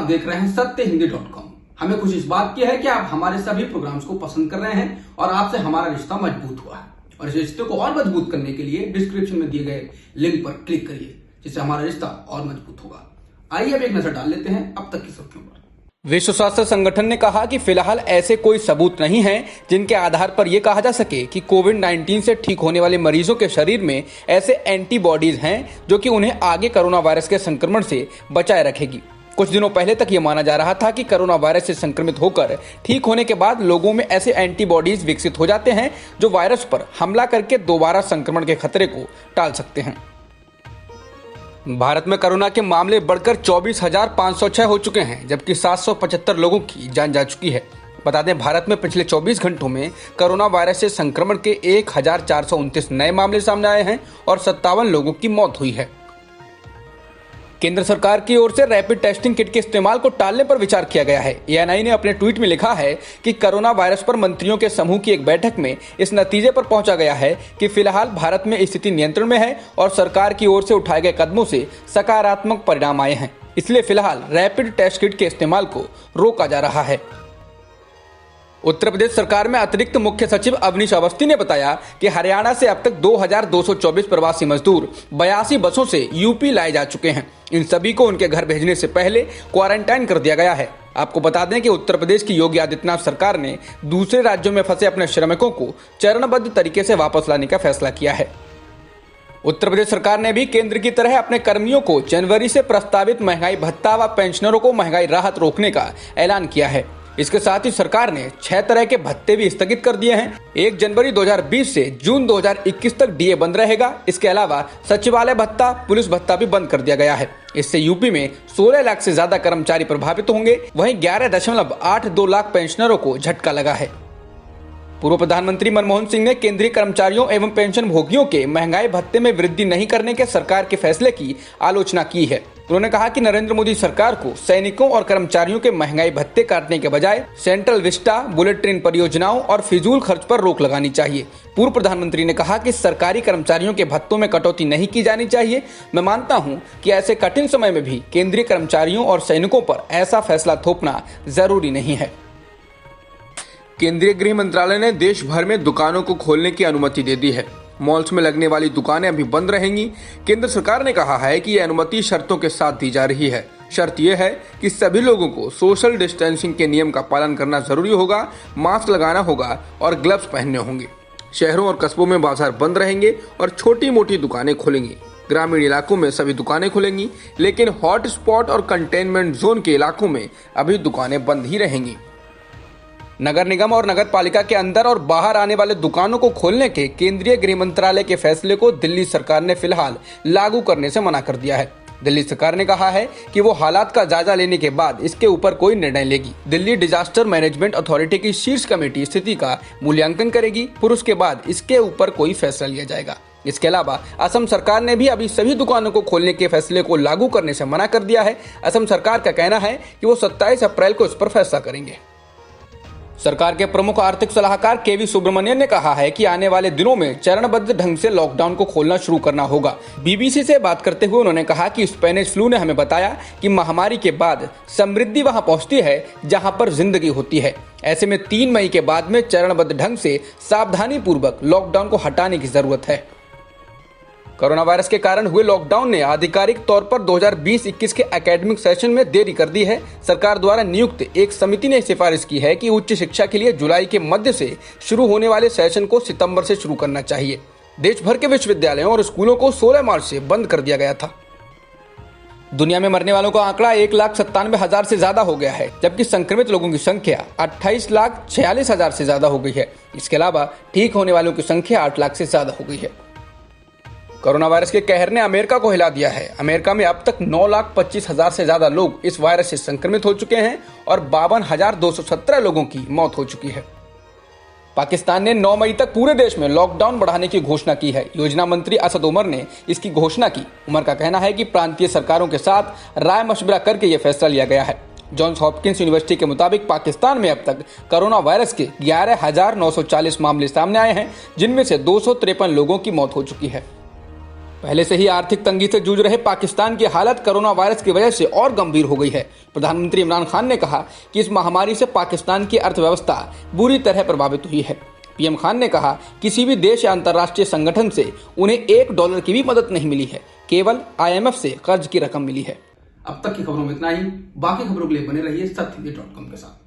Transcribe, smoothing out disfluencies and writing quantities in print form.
देख रहे हैं सत्यहिंदी.com। हमें खुशी इस बात की है कि आप हमारे सभी प्रोग्राम्स को पसंद कर रहे हैं और आपसे हमारा रिश्ता मजबूत हुआ है। और इस रिश्ते को और मजबूत करने के लिए डिस्क्रिप्शन में दिए गए लिंक पर क्लिक करिए, जिससे हमारा रिश्ता और मजबूत होगा। आइए अब एक नजर डाल लेते हैं अब तक की सुर्खियों पर। विश्व स्वास्थ्य संगठन ने कहा कि फिलहाल ऐसे कोई सबूत नहीं हैं जिनके आधार पर यह कहा जा सके कि कोविड-19 से ठीक होने वाले मरीजों के शरीर में ऐसे एंटीबॉडीज हैं जो कि उन्हें आगे कोरोना वायरस के संक्रमण से बचाए रखेगी। कुछ दिनों पहले तक यह माना जा रहा था कि कोरोना वायरस से संक्रमित होकर ठीक होने के बाद लोगों में ऐसे एंटीबॉडीज विकसित हो जाते हैं जो वायरस पर हमला करके दोबारा संक्रमण के खतरे को टाल सकते हैं। भारत में कोरोना के मामले बढ़कर 24,506 हो चुके हैं, जबकि 775 लोगों की जान जा चुकी है। बता दें, भारत में पिछले 24 घंटों में कोरोना वायरस से संक्रमण के 1,429 नए मामले सामने आए हैं और 57 लोगों की मौत हुई है। केंद्र सरकार की ओर से रैपिड टेस्टिंग किट के इस्तेमाल को टालने पर विचार किया गया है। एएनआई ने अपने ट्वीट में लिखा है कि कोरोना वायरस पर मंत्रियों के समूह की एक बैठक में इस नतीजे पर पहुंचा गया है कि फिलहाल भारत में स्थिति नियंत्रण में है और सरकार की ओर से उठाए गए कदमों से सकारात्मक परिणाम आए हैं। इसलिए फिलहाल रैपिड टेस्ट किट के इस्तेमाल को रोका जा रहा है। उत्तर प्रदेश सरकार में अतिरिक्त मुख्य सचिव अवनीश अवस्थी ने बताया कि हरियाणा से अब तक 2,224 प्रवासी मजदूर 82 बसों से यूपी लाए जा चुके हैं। इन सभी को उनके घर भेजने से पहले क्वारंटाइन कर दिया गया है। आपको बता दें कि उत्तर प्रदेश की योगी आदित्यनाथ सरकार ने दूसरे राज्यों में फंसे अपने श्रमिकों को चरणबद्ध तरीके से वापस लाने का फैसला किया है। उत्तर प्रदेश सरकार ने भी केंद्र की तरह अपने कर्मियों को जनवरी से प्रस्तावित महंगाई भत्ता व पेंशनरों को महंगाई राहत रोकने का ऐलान किया है। इसके साथ ही सरकार ने 6 तरह के भत्ते भी स्थगित कर दिए हैं। 1 जनवरी 2020 से जून 2021 तक डीए बंद रहेगा। इसके अलावा सचिवालय भत्ता, पुलिस भत्ता भी बंद कर दिया गया है। इससे यूपी में 16 लाख से ज्यादा कर्मचारी प्रभावित होंगे। वहीं 11.82 लाख पेंशनरों को झटका लगा है। पूर्व प्रधानमंत्री मनमोहन सिंह ने केंद्रीय कर्मचारियों एवं पेंशन भोगियों के महंगाई भत्ते में वृद्धि नहीं करने के सरकार के फैसले की आलोचना की है। उन्होंने कहा कि नरेंद्र मोदी सरकार को सैनिकों और कर्मचारियों के महंगाई भत्ते काटने के बजाय सेंट्रल विस्टा, बुलेट ट्रेन परियोजनाओं और फिजूल खर्च पर रोक लगानी चाहिए। पूर्व प्रधानमंत्री ने कहा कि सरकारी कर्मचारियों के भत्तों में कटौती नहीं की जानी चाहिए। मैं मानता हूं कि ऐसे कठिन समय में भी केंद्रीय कर्मचारियों और सैनिकों पर ऐसा फैसला थोपना जरूरी नहीं है। केंद्रीय गृह मंत्रालय ने देश भर में दुकानों को खोलने की अनुमति दे दी है। मॉल्स में लगने वाली दुकानें अभी बंद रहेंगी। केंद्र सरकार ने कहा है कि यह अनुमति शर्तों के साथ दी जा रही है। शर्त यह है कि सभी लोगों को सोशल डिस्टेंसिंग के नियम का पालन करना जरूरी होगा, मास्क लगाना होगा और ग्लव्स पहनने होंगे। शहरों और कस्बों में बाजार बंद रहेंगे और छोटी मोटी दुकानें खुलेंगी। ग्रामीण इलाकों में सभी दुकानें खुलेंगी, लेकिन हॉटस्पॉट और कंटेनमेंट जोन के इलाकों में अभी दुकानें बंद ही रहेंगी। नगर निगम और नगर पालिका के अंदर और बाहर आने वाले दुकानों को खोलने के केंद्रीय गृह मंत्रालय के फैसले को दिल्ली सरकार ने फिलहाल लागू करने से मना कर दिया है। दिल्ली सरकार ने कहा है कि वो हालात का जायजा लेने के बाद इसके ऊपर कोई निर्णय लेगी। दिल्ली डिजास्टर मैनेजमेंट अथॉरिटी की शीर्ष कमेटी स्थिति का मूल्यांकन करेगी, फिर उसके बाद इसके ऊपर कोई फैसला लिया जाएगा। इसके अलावा असम सरकार ने भी अभी सभी दुकानों को खोलने के फैसले को लागू करने से मना कर दिया है। असम सरकार का कहना है कि वो 27 अप्रैल को इस पर फैसला करेंगे। सरकार के प्रमुख आर्थिक सलाहकार केवी सुब्रमण्यन ने कहा है कि आने वाले दिनों में चरणबद्ध ढंग से लॉकडाउन को खोलना शुरू करना होगा। बीबीसी से बात करते हुए उन्होंने कहा कि स्पेनिश फ्लू ने हमें बताया कि महामारी के बाद समृद्धि वहां पहुंचती है जहां पर जिंदगी होती है। ऐसे में 3 मई के बाद में चरणबद्ध ढंग से सावधानी पूर्वक लॉकडाउन को हटाने की जरूरत है। कोरोना वायरस के कारण हुए लॉकडाउन ने आधिकारिक तौर पर 2020-21 के एकेडमिक सेशन में देरी कर दी है। सरकार द्वारा नियुक्त एक समिति ने सिफारिश की है कि उच्च शिक्षा के लिए जुलाई के मध्य से शुरू होने वाले सेशन को सितंबर से शुरू करना चाहिए। देश भर के विश्वविद्यालयों और स्कूलों को 16 मार्च से बंद कर दिया गया था। दुनिया में मरने वालों का आंकड़ा 1,97,000 से ज्यादा हो गया है, जबकि संक्रमित लोगों की संख्या 28,46,000 से ज्यादा हो गई है। इसके अलावा ठीक होने वालों की संख्या 8 लाख से ज्यादा हो गई है। कोरोना वायरस के कहर ने अमेरिका को हिला दिया है। अमेरिका में अब तक 9,25,000 से ज्यादा लोग इस वायरस से संक्रमित हो चुके हैं और 52,217 लोगों की मौत हो चुकी है। पाकिस्तान ने 9 मई तक पूरे देश में लॉकडाउन बढ़ाने की घोषणा की है। योजना मंत्री असद उमर ने इसकी घोषणा की। उमर का कहना है कि प्रांतीय सरकारों के साथ राय मशवरा करके यह फैसला लिया गया है। जॉन्स हॉपकिंस यूनिवर्सिटी के मुताबिक पाकिस्तान में अब तक कोरोना वायरस के 11,940 मामले सामने आए हैं, जिनमें से 253 लोगों की मौत हो चुकी है। पहले से ही आर्थिक तंगी से जूझ रहे पाकिस्तान की हालत कोरोना वायरस की वजह से और गंभीर हो गई है। प्रधानमंत्री इमरान खान ने कहा कि इस महामारी से पाकिस्तान की अर्थव्यवस्था बुरी तरह प्रभावित हुई है। पीएम खान ने कहा किसी भी देश या अंतर्राष्ट्रीय संगठन से उन्हें $1 की भी मदद नहीं मिली है, केवल IMF से कर्ज की रकम मिली है। अब तक की खबरों में इतना ही। बाकी खबरों के लिए बने रहिए सत्यवेद.com के साथ।